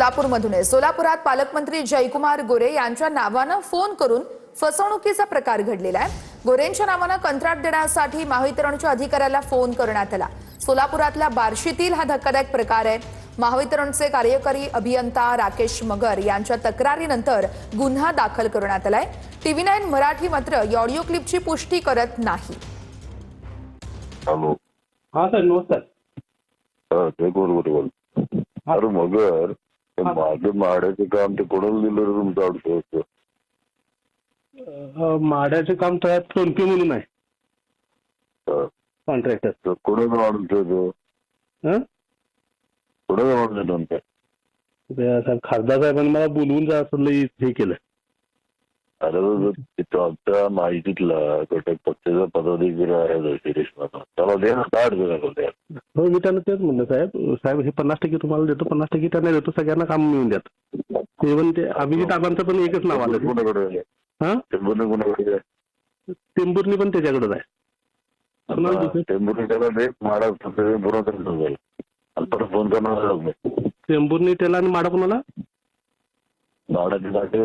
सोलापूरमधून आहे। सोलापुरात पालकमंत्री जयकुमार गोरे यांच्या नावानं फोन करून फसवणुकीचा प्रकार घडलेला आहे। गोरेंच्या नावानं कंत्राट देण्यासाठी महावितरणच्या अधिकाऱ्याला फोन करण्यात आला। सोलापुरातल्या बार्शीतील हा धक्कादायक प्रकार आहे। महावितरणचे कार्यकारी अभियंता राकेश मगर यांच्या तक्रारीनंतर गुन्हा दाखल करण्यात आलाय। TV9 मराठी मात्र या ऑडिओ क्लिपची पुष्टी करत नाही। हॅलो, हाँ सर नमस्कार। ते बोल अरे मगर माझं माड्याचं काम ते कोणाला दिलं रे तुमचं अडचण? माड्याचं काम तर टोनपे म्हणून आहे कॉन्ट्रॅक्टर। कोणाचं माणूस आहे तो? कोणाचं माणूस आहे टोनपे? साहेब खासदार साहेबांनी मला बोलवून जा असं लई हे केलं। अरे तिथं आमच्या माहितीतला घटक पक्षाचा पदाधिकारी आहे शिरीष माता, त्याला दे ना, काय अडचण आहे द्या? हो मी त्यांना तेच म्हणलं, साहेब हे 50% तुम्हाला देतो, 50% त्यांना देतो, सगळ्यांना काम मिळून द्यात। इव्हन ते अभिजित आबांचं पण एकच नाव आलं। कोणाकडे आहे? टेंभुर्णी कोणाकडे आहे? टेंभुर्णी पण त्याच्याकडेच आहे। टेंभुर्णी त्याला दे, माडा पूर्ण जाईल आणि परत फोन करणार. टेंभुर्णी त्याला आणि माडा कोणाला? माडाची गाठी